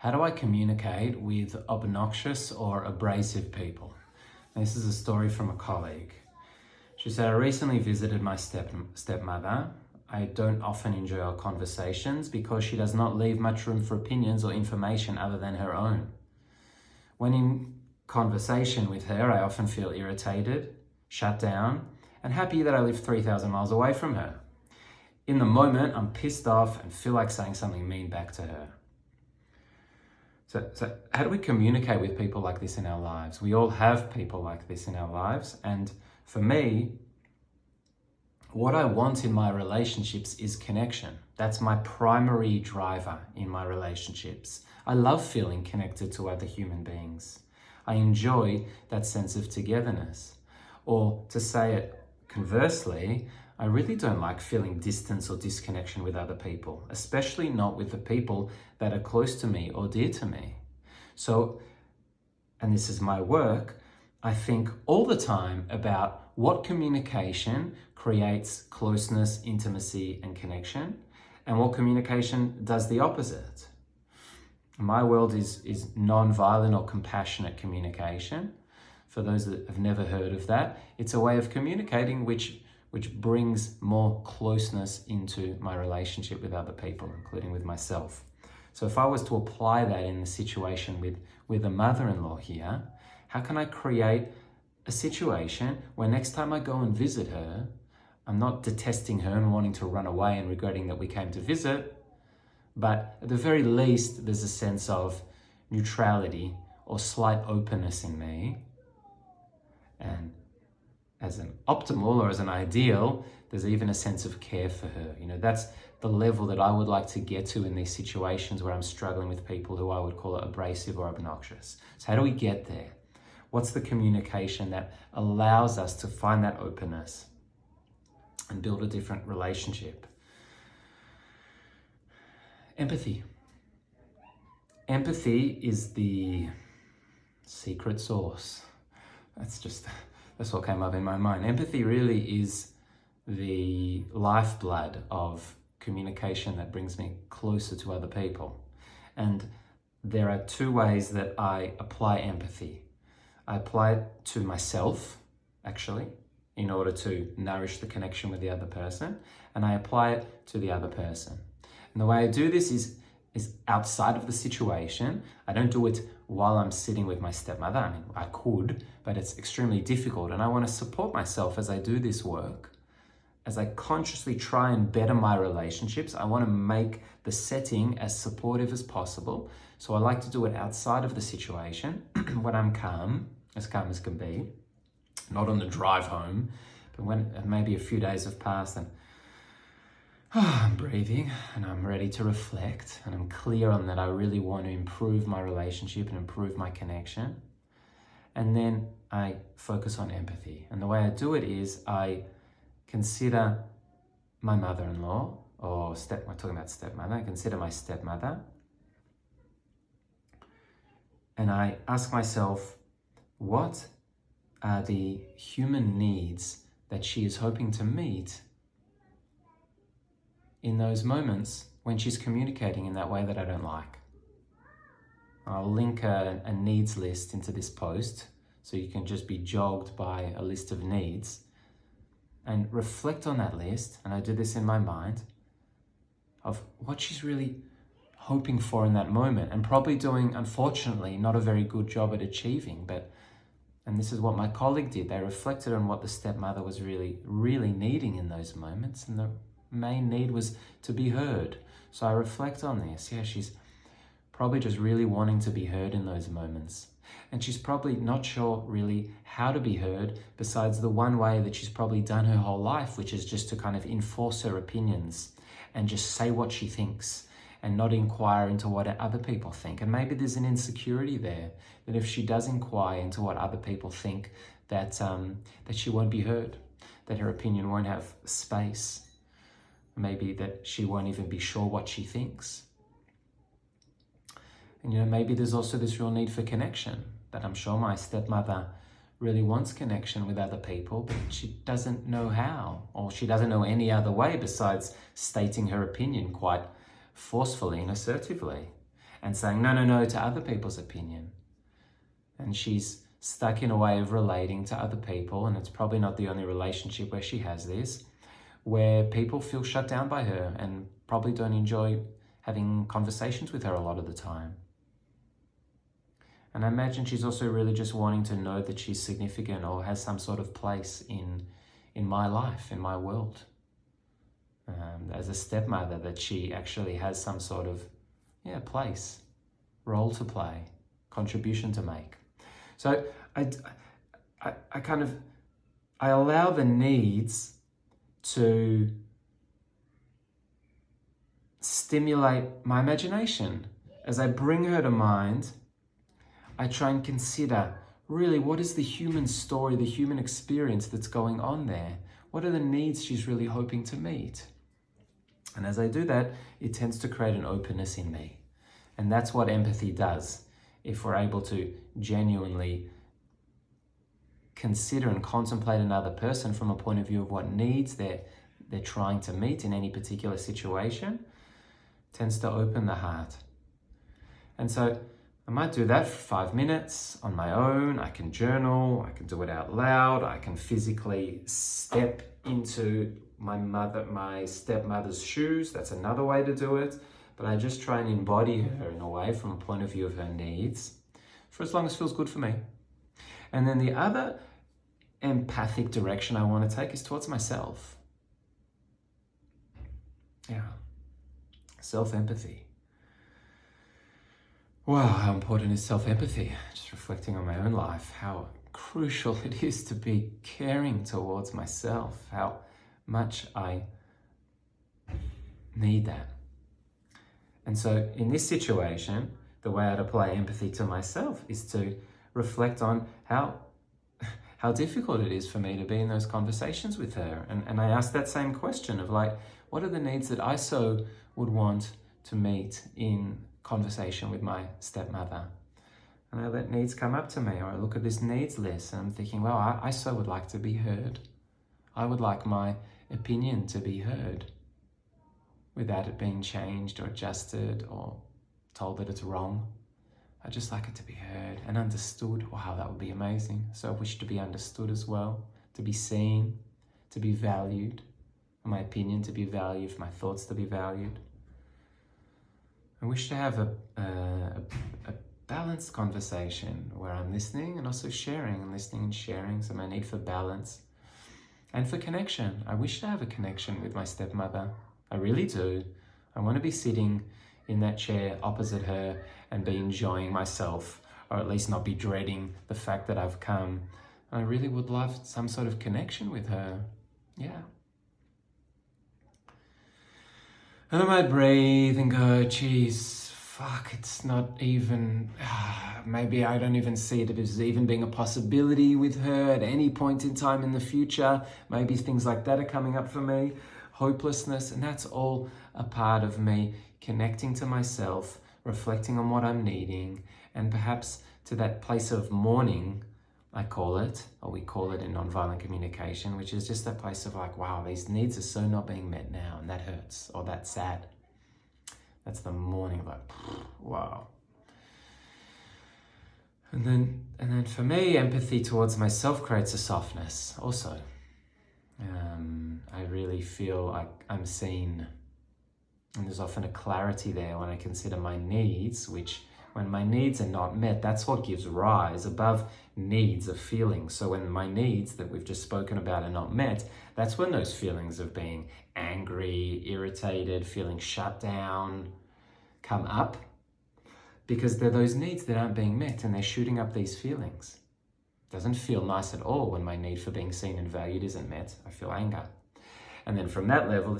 How do I communicate with obnoxious or abrasive people? This is a story from a colleague. She said, I recently visited my stepmother. I don't often enjoy our conversations because she does not leave much room for opinions or information other than her own. When in conversation with her, I often feel irritated, shut down, and happy that I live 3,000 miles away from her. In the moment, I'm pissed off and feel like saying something mean back to her. So how do we communicate with people like this in our lives? We all have people like this in our lives. And for me, what I want in my relationships is connection. That's my primary driver in my relationships. I love feeling connected to other human beings. I enjoy that sense of togetherness. Or to say it conversely, I really don't like feeling distance or disconnection with other people, especially not with the people that are close to me or dear to me. So, and this is my work, I think all the time about what communication creates closeness, intimacy, and connection, and what communication does the opposite. My world is non-violent or compassionate communication. For those that have never heard of that, it's a way of communicating which brings more closeness into my relationship with other people, including with myself. So if I was to apply that in the situation with a mother-in-law here, how can I create a situation where next time I go and visit her, I'm not detesting her and wanting to run away and regretting that we came to visit, but at the very least, there's a sense of neutrality or slight openness in me. And as an optimal or as an ideal, there's even a sense of care for her. That's the level that I would like to get to in these situations where I'm struggling with people who I would call it abrasive or obnoxious. So how do we get there? What's the communication that allows us to find that openness and build a different relationship? Empathy. Empathy is the secret sauce. That's what came up in my mind. Empathy really is the lifeblood of communication that brings me closer to other people. And there are two ways that I apply empathy. I apply it to myself, actually, in order to nourish the connection with the other person, and I apply it to the other person. And the way I do this is outside of the situation. I don't do it while I'm sitting with my stepmother. I mean, I could, but it's extremely difficult. And I want to support myself as I do this work. As I consciously try and better my relationships, I want to make the setting as supportive as possible. So I like to do it outside of the situation when I'm calm as can be, not on the drive home, but when maybe a few days have passed and I'm breathing and I'm ready to reflect and I'm clear on that I really want to improve my relationship and improve my connection. And then I focus on empathy. And the way I do it is I consider my mother-in-law or we're talking about stepmother. I consider my stepmother and I ask myself, what are the human needs that she is hoping to meet in those moments when she's communicating in that way that I don't like? I'll link a needs list into this post so you can just be jogged by a list of needs and reflect on that list. And I do this in my mind of what she's really hoping for in that moment and probably doing, unfortunately, not a very good job at achieving. And this is what my colleague did. They reflected on what the stepmother was really, really needing in those moments. And the main need was to be heard. So I reflect on this. Yeah, she's probably just really wanting to be heard in those moments. And she's probably not sure really how to be heard besides the one way that she's probably done her whole life, which is just to kind of enforce her opinions and just say what she thinks and not inquire into what other people think. And maybe there's an insecurity there that if she does inquire into what other people think, that she won't be heard, that her opinion won't have space. Maybe that she won't even be sure what she thinks. And maybe there's also this real need for connection, that I'm sure my stepmother really wants connection with other people, but she doesn't know how, or she doesn't know any other way besides stating her opinion quite forcefully and assertively. and saying no, no, no to other people's opinion. And she's stuck in a way of relating to other people, and it's probably not the only relationship where she has this, where people feel shut down by her and probably don't enjoy having conversations with her a lot of the time. And I imagine she's also really just wanting to know that she's significant or has some sort of place in my life, in my world. As a stepmother, that she actually has some sort of place, role to play, contribution to make. So I allow the needs to stimulate my imagination. As I bring her to mind, I try and consider really what is the human story, the human experience that's going on there. What are the needs she's really hoping to meet? And as I do that, it tends to create an openness in me. And that's what empathy does. If we're able to genuinely consider and contemplate another person from a point of view of what needs they're trying to meet in any particular situation, tends to open the heart. And so I might do that for 5 minutes on my own. I can journal, I can do it out loud, I can physically step into my stepmother's shoes. That's another way to do it. But I just try and embody her in a way from a point of view of her needs for as long as it feels good for me. And then the other empathic direction I want to take is towards myself. Yeah. Self-empathy. Wow, how important is self-empathy? Just reflecting on my own life, how crucial it is to be caring towards myself, how much I need that. And so in this situation, the way I'd apply empathy to myself is to reflect on how difficult it is for me to be in those conversations with her. And I ask that same question of like, what are the needs that I so would want to meet in conversation with my stepmother? And I let needs come up to me, or I look at this needs list and I'm thinking, well, I so would like to be heard. I would like my opinion to be heard without it being changed or adjusted or told that it's wrong. I just like it to be heard and understood. Wow, that would be amazing. So I wish to be understood as well, to be seen, to be valued, for my opinion to be valued, for my thoughts to be valued. I wish to have a balanced conversation where I'm listening and also sharing, and listening and sharing. So my need for balance and for connection. I wish to have a connection with my stepmother. I really do. I want to be sitting in that chair opposite her and be enjoying myself, or at least not be dreading the fact that I've come. I really would love some sort of connection with her. Yeah. And I might breathe and go, geez, fuck, it's not even, maybe I don't even see it as even being a possibility with her at any point in time in the future. Maybe things like that are coming up for me. Hopelessness, and that's all a part of me connecting to myself, reflecting on what I'm needing, and perhaps to that place of mourning, I call it, or we call it in nonviolent communication, which is just that place of like, wow, these needs are so not being met now, and that hurts, or that's sad. That's the mourning of like, wow. And then for me, empathy towards myself creates a softness also. I really feel like I'm seen, and there's often a clarity there when I consider my needs, which when my needs are not met, that's what gives rise above needs of feelings. So when my needs that we've just spoken about are not met, that's when those feelings of being angry, irritated, feeling shut down come up, because they're those needs that aren't being met and they're shooting up these feelings. Doesn't feel nice at all when my need for being seen and valued isn't met. I feel anger. And then from that level,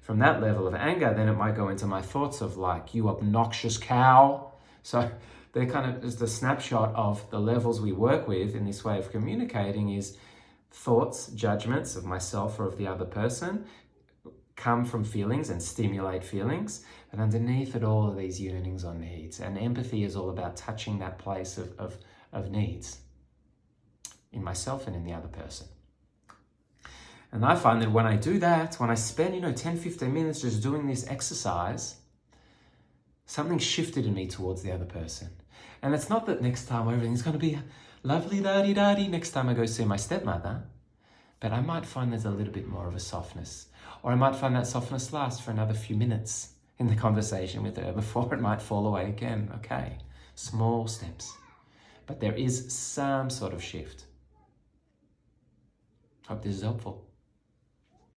from that level of anger, then it might go into my thoughts of like, you obnoxious cow. So they're kind of just a snapshot of the levels we work with in this way of communicating is thoughts, judgments of myself or of the other person come from feelings and stimulate feelings. And underneath it all are these yearnings or needs. And empathy is all about touching that place of needs in myself and in the other person. And I find that when I do that, when I spend, 10, 15 minutes just doing this exercise, Something shifted in me towards the other person. And it's not that next time everything's going to be lovely da-di-da-di next time I go see my stepmother, but I might find there's a little bit more of a softness. Or I might find that softness lasts for another few minutes in the conversation with her before it might fall away again. Okay, small steps. But there is some sort of shift. Hope this is helpful.